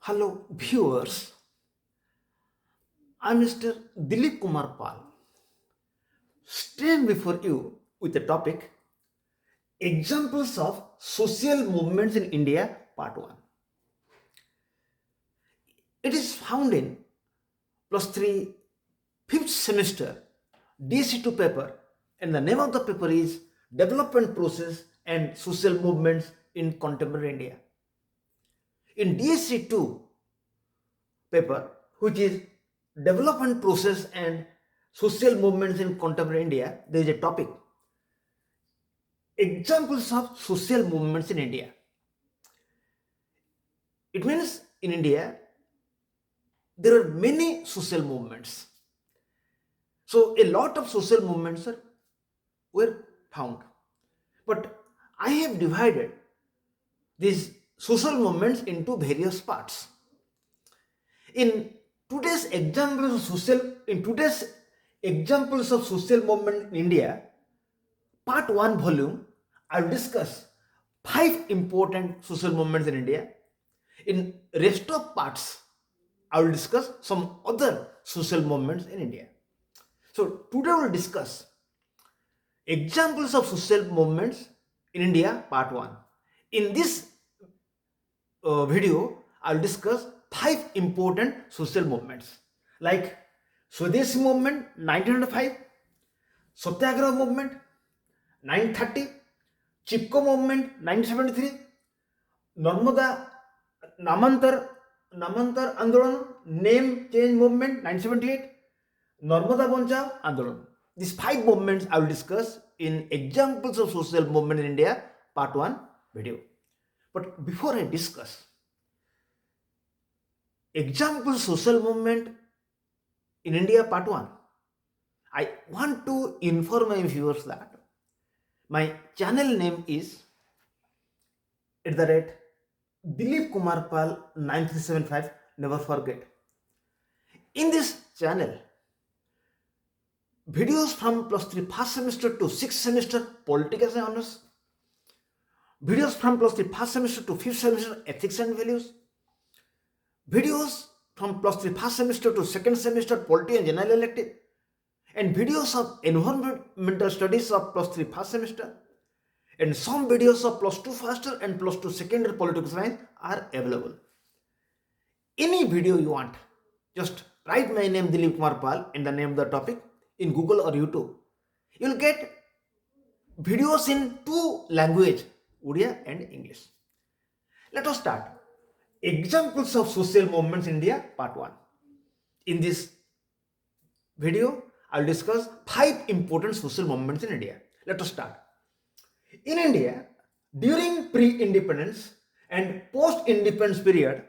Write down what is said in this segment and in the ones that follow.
Hello, viewers. I'm Mr. Dilip Kumar Pal. Stand before you with the topic Examples of Social Movements in India, Part 1. It is found in plus 3 fifth semester DSE-2 paper, and the name of the paper is Development Process and Social Movements in Contemporary India. In DSE-2 paper, which is Development Process and Social Movements in Contemporary India, there is a topic Examples of Social Movements in India. It means in India there are many social movements. So a lot of social movements were found. But I have divided these social movements into various parts. In today's examples of social movement in India, part 1 volume, I'll discuss 5 important social movements in India. In rest of parts, I will discuss some other social movements in India. So today we'll discuss examples of social movements in India, part 1. In this video, I'll discuss 5 important social movements like Swadeshi movement 1905, Satyagraha movement 1930, Chipko movement 1973, Narmada Namantar Andolan name change movement 1978, Narmada Banchao Andolan. These 5 movements I will discuss in examples of social movement in India, part 1 video. But before I discuss example social movement in India, part 1, I want to inform my viewers that my channel name is at the rate Dilip Kumar Pal 9375. Never forget. In this channel, videos from plus 3 first semester to 6th semester political science honors, videos from plus 3 first semester to 5th semester ethics and values, videos from plus 3 first semester to 2nd semester polity and general elective, and videos of environmental studies of plus 3 first semester, and some videos of plus 2 first and plus 2 second year political science are available. Any video you want, just write my name Dilip Kumar Pal and the name of the topic in Google or YouTube. You'll get videos in 2 languages, Odia and English. Let us start. Examples of social movements in India, part 1. In this video, I'll discuss 5 important social movements in India. Let us start. In India, during pre-independence and post-independence period,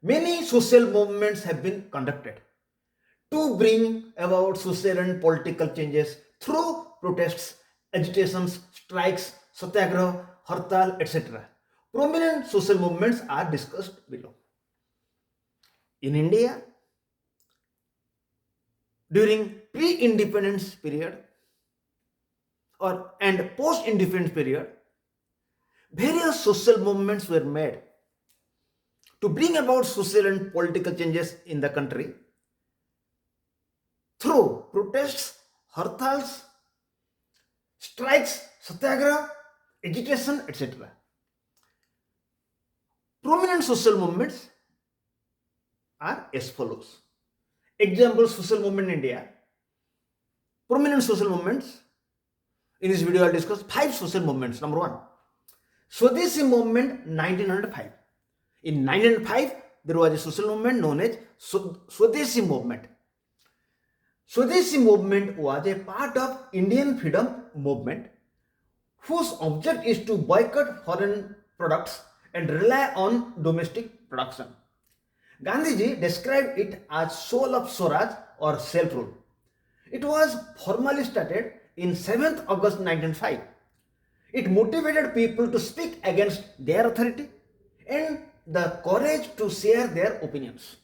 many social movements have been conducted to bring about social and political changes through protests, agitations, strikes, satyagraha, hartal, etc. Prominent social movements are discussed below. In India, during pre-independence period and post-independence period, various social movements were made to bring about social and political changes in the country through protests, hartals, strikes, satyagraha, agitation, etc. Prominent social movements are as follows. Example social movement in India. Prominent social movements. In this video, I'll discuss 5 social movements. Number 1, Swadeshi movement 1905. In 1905, there was a social movement known as Swadeshi movement. Swadeshi movement was a part of Indian freedom movement whose object is to boycott foreign products and rely on domestic production. Gandhiji described it as soul of Swaraj or self-rule. It was formally started in 7th August 1905. It motivated people to speak against their authority and the courage to share their opinions.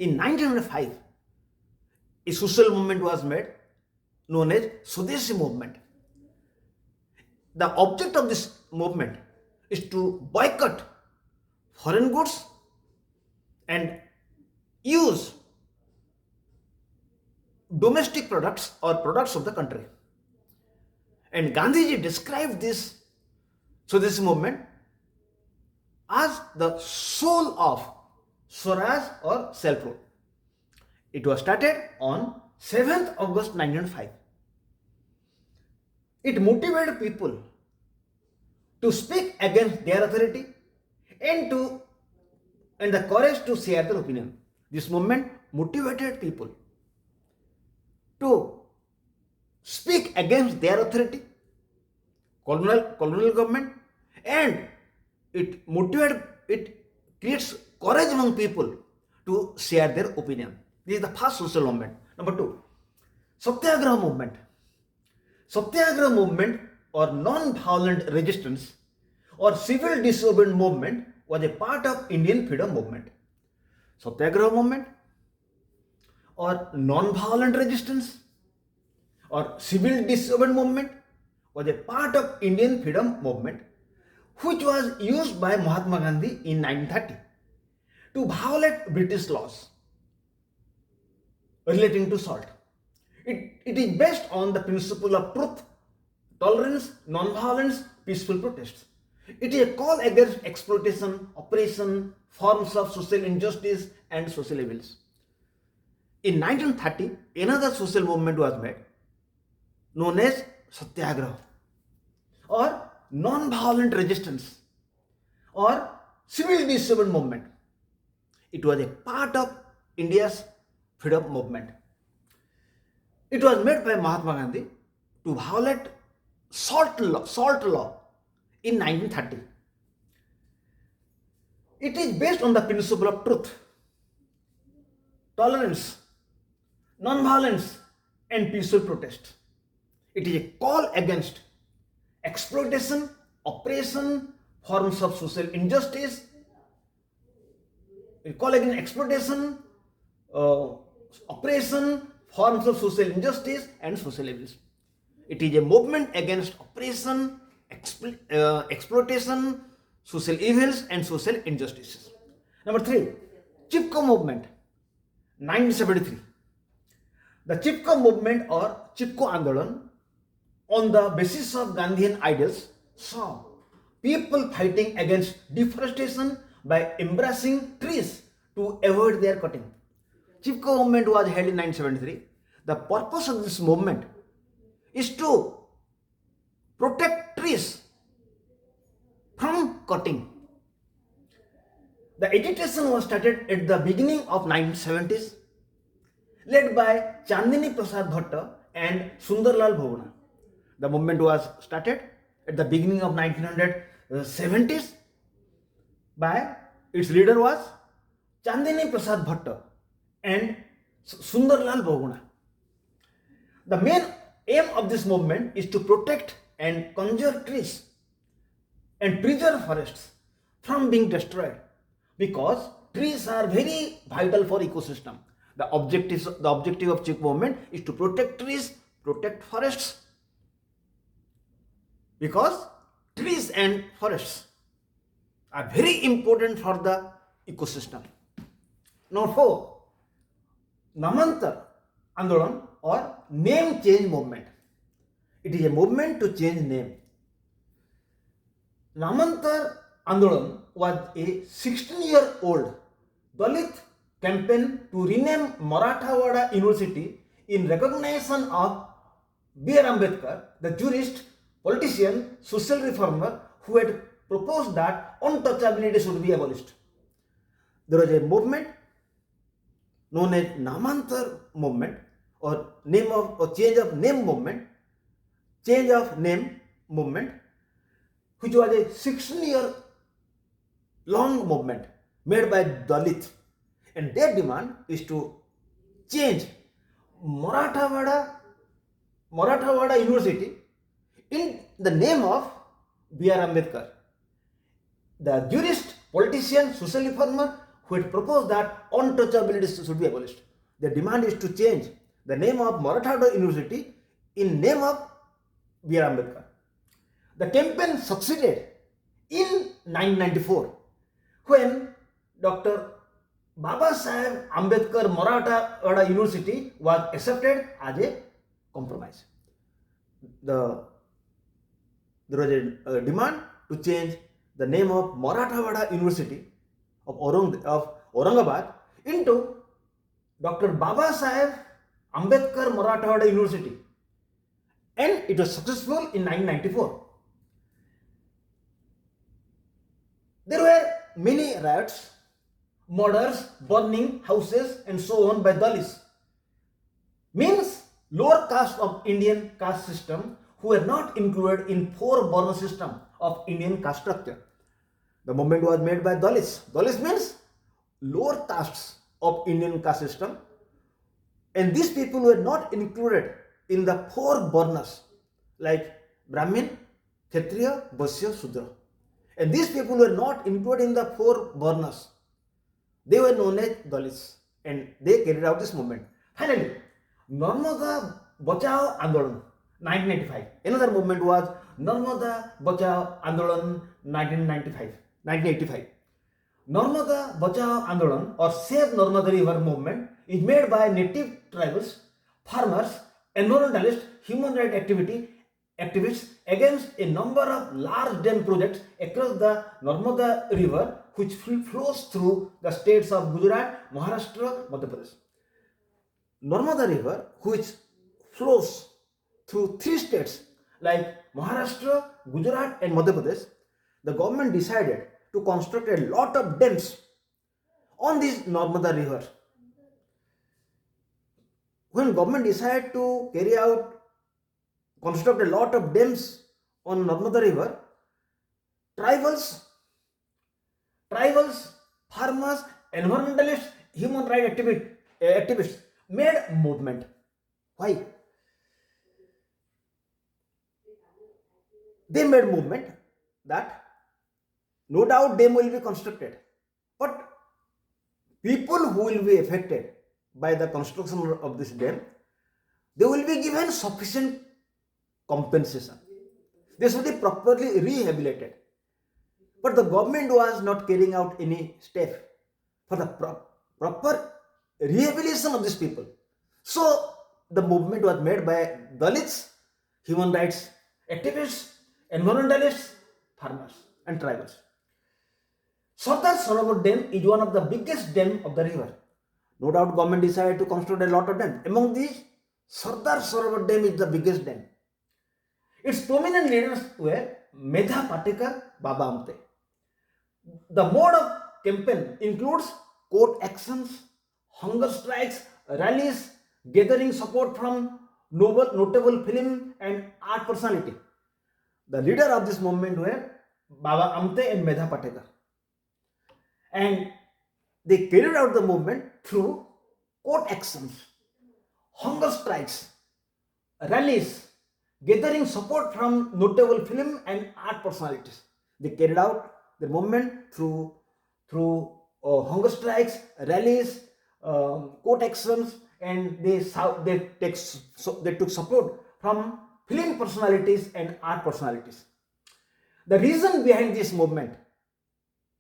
In 1905, a social movement was made known as Swadeshi movement. The object of this movement is to boycott foreign goods and use domestic products or products of the country. And Gandhiji described this movement as the soul of Swaraj or self-rule. It was started on 7th August 1905. It motivated people to speak against their authority and the courage to share their opinion. This movement motivated people to speak against their authority, colonial government, and it creates courage among people to share their opinion. This is the first social movement. Number 2, Satyagraha movement. Satyagraha movement or non-violent resistance or civil disobedience movement was a part of Indian freedom movement. Satyagraha movement or non-violent resistance or civil disobedience movement was a part of Indian freedom movement, which was used by Mahatma Gandhi in 1930 to violate British laws relating to salt. It is based on the principle of truth, tolerance, non-violence, peaceful protests. It is a call against exploitation, oppression, forms of social injustice and social evils. In 1930, another social movement was made known as Satyagraha or non-violent resistance or civil disobedience movement. It was a part of India's freedom movement. It was made by Mahatma Gandhi to violate salt law in 1930. It is based on the principle of truth, tolerance, non-violence and peaceful protest. It is a call against exploitation, oppression, forms of social injustice. A call against exploitation, oppression, forms of social injustice and social evils. It is a movement against oppression, exploitation, social evils and social injustices. Number 3, Chipko movement, 1973. The Chipko movement or Chipko Andolan, on the basis of Gandhian ideals, saw people fighting against deforestation by embracing trees to avoid their cutting. Chipko movement was held in 1973. The purpose of this movement is to protect trees from cutting. The agitation was started at the beginning of 1970s, led by Chandini Prasad Bhatta and Sundarlal Bhoguna. The movement was started at the beginning of 1970s by its leader was Chandini Prasad Bhatta and Sundarlal Bhoguna. The main aim of this movement is to protect and conserve trees and preserve forests from being destroyed, because trees are very vital for ecosystem. The objective of Chipko movement is to protect trees, protect forests, because trees and forests are very important for the ecosystem. Number 4, Namantar Andolan or name change movement. It is a movement to change name. Namantar Andolan was a 16-year-old Dalit campaign to rename Marathawada University in recognition of B.R. Ambedkar, the jurist, politician, social reformer who had proposed that untouchability should be abolished. There was a movement known as Namantar movement or change of name movement, which was a 16-year long movement made by Dalit, and their demand is to change Marathawada University in the name of B.R. Ambedkar, the jurist, politician, social reformer who had proposed that untouchability should be abolished. The demand is to change the name of Marathawada University in name of B.R. Ambedkar. The campaign succeeded in 1994 when Dr. Baba Saheb Ambedkar Marathwada University was accepted as a compromise. The, there was a demand to change the name of Marathwada University of Aurangabad into Dr. Baba Saheb Ambedkar Marathwada University, and it was successful in 1994. There were many riots, murders, burning houses, and so on by Dalits, means lower caste of Indian caste system who were not included in four Varna system of Indian caste structure. The movement was made by Dalits. Dalits means lower castes of Indian caste system, and these people were not included in the four Varnas like Brahmin, Kshatriya, Vaishya, Shudra. And these people were not included in the four Varnas. They were known as Dalits, and they carried out this movement. Finally, Narmada Bachao Andolan, 1995. Another movement was Narmada Bachao Andolan, 1985. Narmada Bachao Andolan or Save Narmada River movement is made by native tribals, farmers, environmentalists, human rights activists against a number of large dam projects across the Narmada River, which flows through the states of Gujarat, Maharashtra, Madhya Pradesh. Narmada River, which flows through three states like Maharashtra, Gujarat, and Madhya Pradesh, the government decided to construct a lot of dams on this Narmada River. When government decided to construct a lot of dams on Narmada River, tribals, farmers, environmentalists, human rights activists made a movement. Why? They made a movement that no doubt dam will be constructed, but people who will be affected by the construction of this dam, they will be given sufficient compensation. They should be properly rehabilitated. But the government was not carrying out any step for the proper rehabilitation of these people. So the movement was made by Dalits, human rights activists, environmentalists, farmers, and tribals. Sardar Sarovar Dam is one of the biggest dams of the river. No doubt government decided to construct a lot of dams. Among these, Sardar Sarovar Dam is the biggest dam. Its prominent leaders were Medha Patekar, Baba Amte. The mode of campaign includes court actions, hunger strikes, rallies, gathering support from notable film and art personality. The leader of this movement were Baba Amte and Medha Patekar. And they carried out the movement through court actions, hunger strikes, rallies, gathering support from notable film and art personalities. They carried out the movement through hunger strikes, rallies, court actions, and they took support from film personalities and art personalities. The reason behind this movement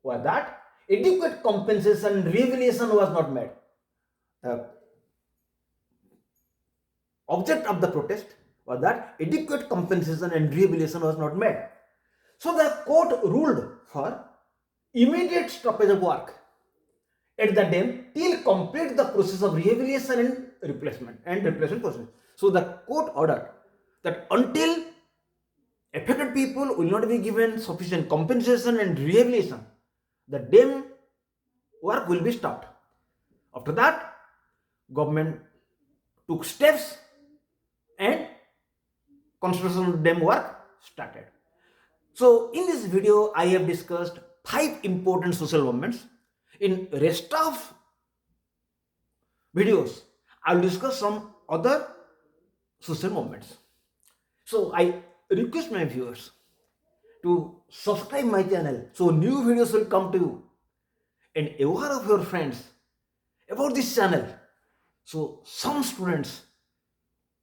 was that adequate compensation and rehabilitation was not made. The object of the protest was that adequate compensation and rehabilitation was not made. So the court ruled for immediate stoppage of work at the dam till complete the process of rehabilitation and replacement process. So the court ordered that until affected people will not be given sufficient compensation and rehabilitation, the dam work will be stopped. After that, government took steps and construction of dam work started. So in this video, I have discussed 5 important social movements. In rest of videos, I will discuss some other social movements. So I request my viewers to subscribe my channel so new videos will come to you, and aware of your friends about this channel. So some students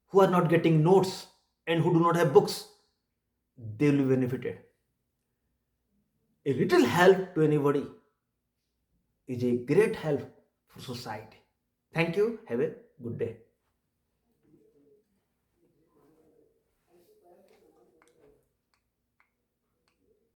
who are not getting notes and who do not have books, they will be benefited. A little help to anybody is a great help for society. Thank you. Have a good day.